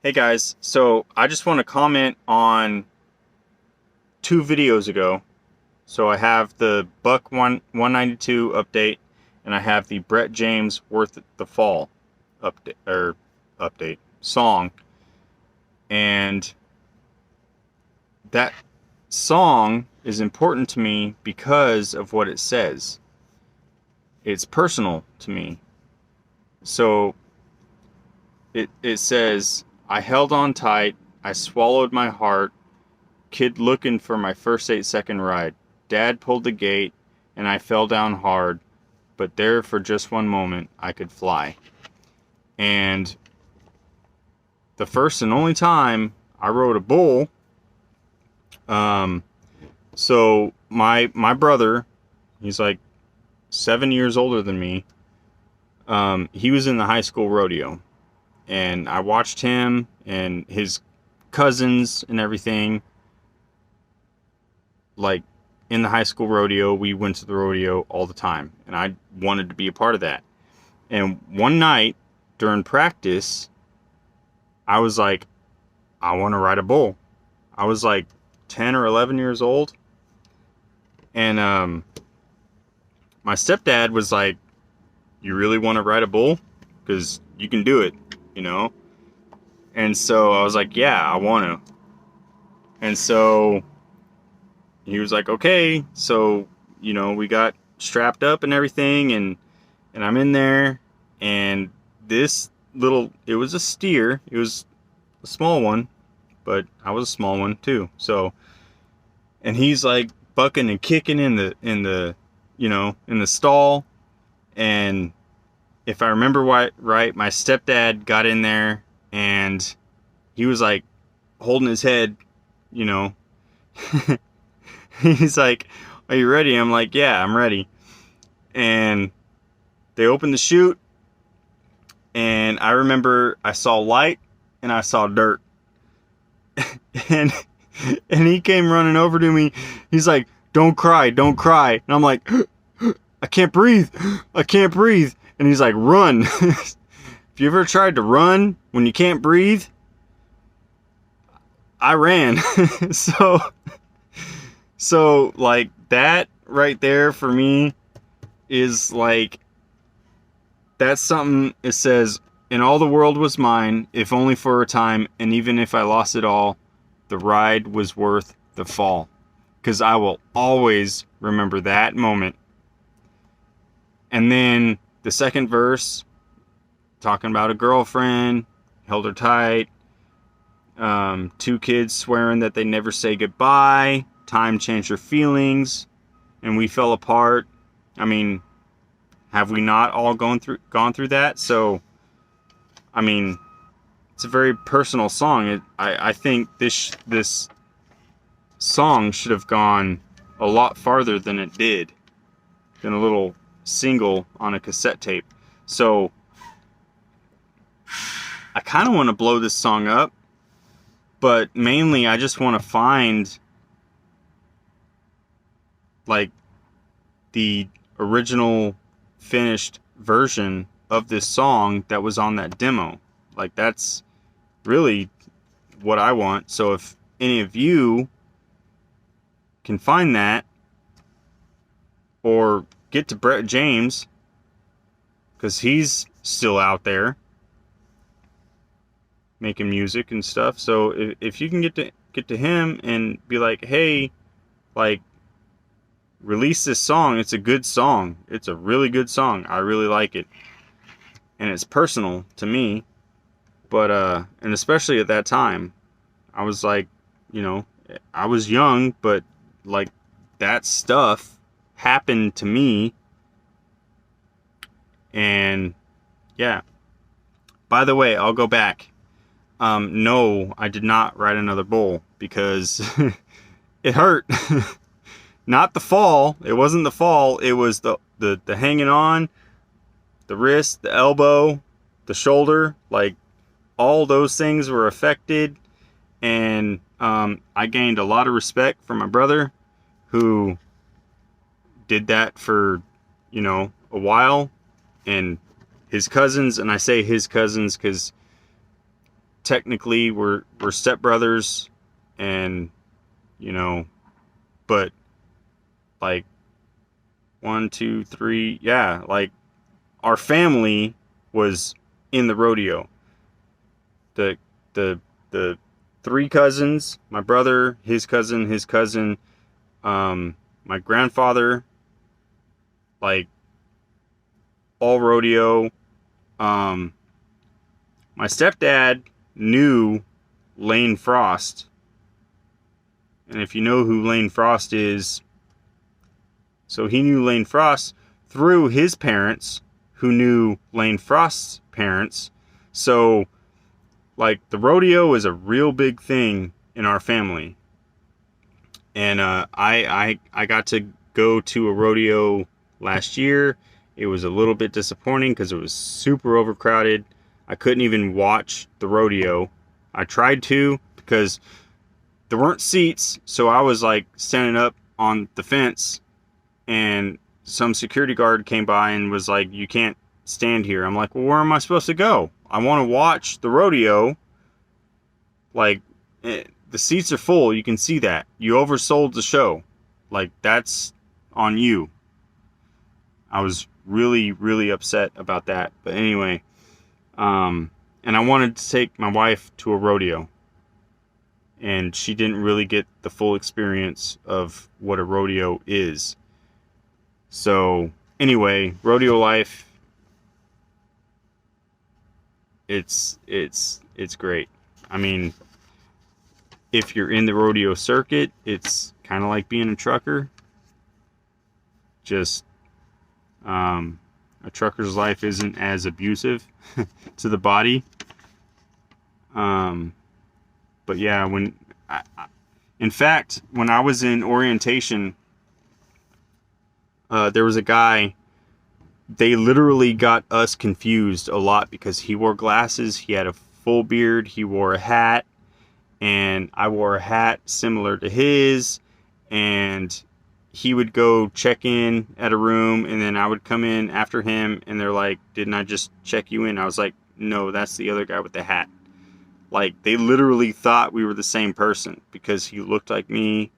Hey guys, so I just want to comment on two videos ago. So I have the Buck 192 update, and I have the Brett James Worth the Fall update song. And that song is important to me because of what it says. It's personal to me. So it says, I held on tight, I swallowed my heart, kid looking for my first 8-second ride. Dad pulled the gate and I fell down hard, but there for just one moment I could fly. And the first and only time I rode a bull, so my brother, he's like 7 years older than me. He was in the high school rodeo, and I watched him and his cousins and everything. Like, in the high school rodeo, we went to the rodeo all the time, and I wanted to be a part of that. And one night during practice, I was like, I want to ride a bull. I was like 10 or 11 years old, and my stepdad was like, you really want to ride a bull? Because you can do it, you know? And so I was like, yeah, I want to. And so he was like, okay. So, we got strapped up and everything, and I'm in there, and it was a steer. It was a small one, but I was a small one too. So, and he's like bucking and kicking in the in the stall. And if I remember right, my stepdad got in there, and he was like holding his head, you know. He's like, are you ready? I'm like, yeah, I'm ready. And they opened the chute, and I remember I saw light and I saw dirt. and he came running over to me. He's like, don't cry, don't cry. And I'm like, I can't breathe. I can't breathe. And he's like, run. If you ever tried to run when you can't breathe, I ran. So like that right there for me is like, that's something. It says, and all the world was mine, if only for a time, and even if I lost it all, the ride was worth the fall. Because I will always remember that moment. And then the second verse, talking about a girlfriend, held her tight, two kids swearing that they never say goodbye, time changed her feelings, and we fell apart. I mean, have we not all gone through that? So, I mean, it's a very personal song. I think this song should have gone a lot farther than it did, than a little single on a cassette tape. So I kind of want to blow this song up, but mainly I just want to find like the original finished version of this song that was on that demo. Like, that's really what I want. So if any of you can find that, or get to Brett James, because he's still out there making music and stuff. So if you can get to him and be like, hey, like, release this song. It's a good song. It's a really good song. I really like it, and it's personal to me. But and especially at that time, I was like, I was young, but like, that stuff happened to me. And yeah. By the way, I'll go back. No, I did not ride another bull because it hurt. Not the fall. It wasn't the fall. It was the hanging on, the wrist, the elbow, the shoulder. Like, all those things were affected. And I gained a lot of respect from my brother, who did that for, a while. And his cousins, and I say his cousins because technically we're stepbrothers, and you know, but like 1, 2, 3, yeah, like our family was in the rodeo. The the 3 cousins, my brother, his cousin, my grandfather, like all rodeo. My stepdad knew Lane Frost. And if you know who Lane Frost is, so he knew Lane Frost through his parents, who knew Lane Frost's parents. So, like, the rodeo is a real big thing in our family. And I got to go to a rodeo last year. It was a little bit disappointing because it was super overcrowded. I couldn't even watch the rodeo. I tried to because there weren't seats, so I was like standing up on the fence, and some security guard came by and was like, "You can't stand here." I'm like, "Well, where am I supposed to go? I want to watch the rodeo." Like, the seats are full. You can see that. You oversold the show. Like, that's on you. I was really, really upset about that. But anyway, and I wanted to take my wife to a rodeo, and she didn't really get the full experience of what a rodeo is. So anyway, rodeo life, it's great. I mean, if you're in the rodeo circuit, it's kind of like being a trucker. Just a trucker's life isn't as abusive to the body. But yeah, in fact, when I was in orientation, there was a guy, they literally got us confused a lot because he wore glasses, he had a full beard, he wore a hat, and I wore a hat similar to his, and he would go check in at a room, and then I would come in after him, and they're like, "Didn't I just check you in?" I was like, "No, that's the other guy with the hat." Like, they literally thought we were the same person because he looked like me,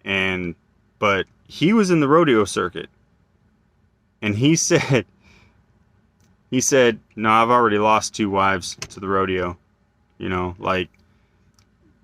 but he was in the rodeo circuit, and he said, "No, I've already lost 2 wives to the rodeo," like,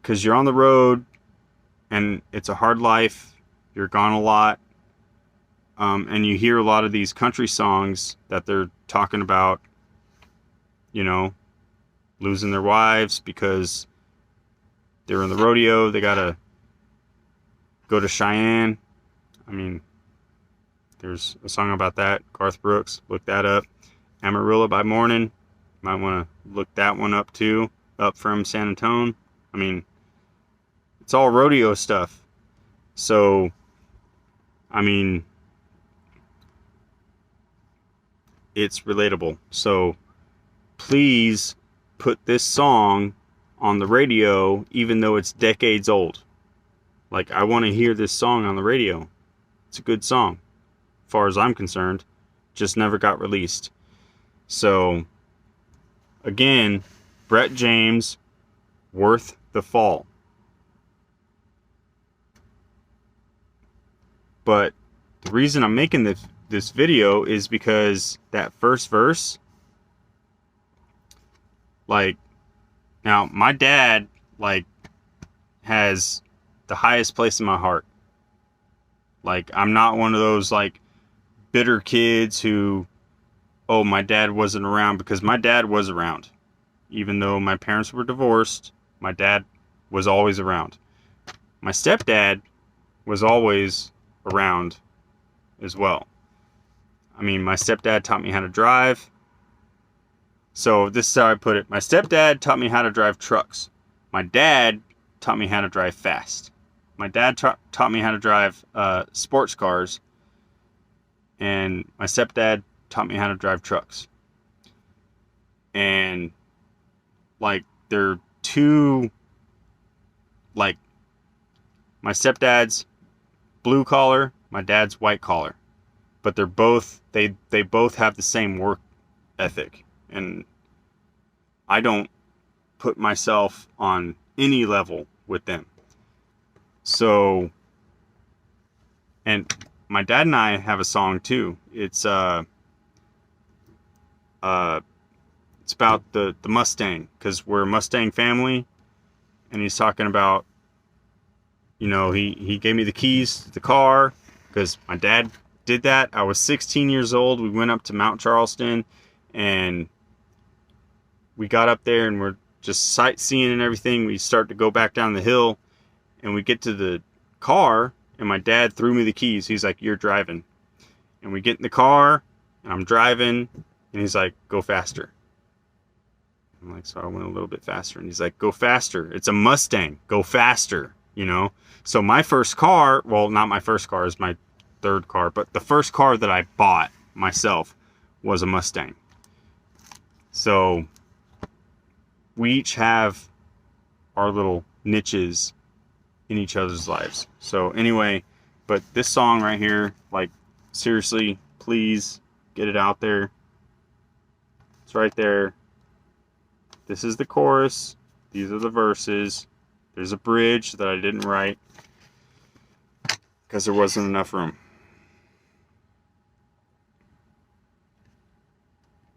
because you're on the road, and it's a hard life. You're gone a lot, and you hear a lot of these country songs that they're talking about, losing their wives because they're in the rodeo. They gotta go to Cheyenne. I mean, there's a song about that. Garth Brooks, look that up. Amarillo by Morning, might want to look that one up too. Up from San Antonio. I mean, it's all rodeo stuff. So, I mean, it's relatable. So, please put this song on the radio, even though it's decades old. Like, I want to hear this song on the radio. It's a good song, as far as I'm concerned. Just never got released. So, again, Brett James, Worth the Fall. But the reason I'm making this video is because that first verse, like, now my dad, like, has the highest place in my heart. Like, I'm not one of those, like, bitter kids who, oh, my dad wasn't around, because my dad was around. Even though my parents were divorced, my dad was always around. My stepdad was always around as well. I mean, my stepdad taught me how to drive. So this is how I put it. My stepdad taught me how to drive trucks. My dad taught me how to drive fast. My dad taught me how to drive sports cars. And my stepdad taught me how to drive trucks. And, like, they're two, like, my stepdad's blue collar, my dad's white collar. But they're both, they both have the same work ethic. And I don't put myself on any level with them. So, and my dad and I have a song too. It's about the Mustang, because we're a Mustang family, and he's talking about, you know, he gave me the keys to the car because my dad did that. I was 16 years old. We went up to Mount Charleston, and we got up there and we're just sightseeing and everything. We start to go back down the hill, and we get to the car, and my dad threw me the keys. He's like, "You're driving." And we get in the car, and I'm driving, and he's like, "Go faster." I'm like, so I went a little bit faster, and he's like, "Go faster. It's a Mustang. Go faster." You know? So my first car, well, not my first car, is my third car, but the first car that I bought myself was a Mustang. So we each have our little niches in each other's lives. So anyway, but this song right here, like, seriously, please get it out there. It's right there. This is the chorus. These are the verses. There's a bridge that I didn't write because there wasn't enough room.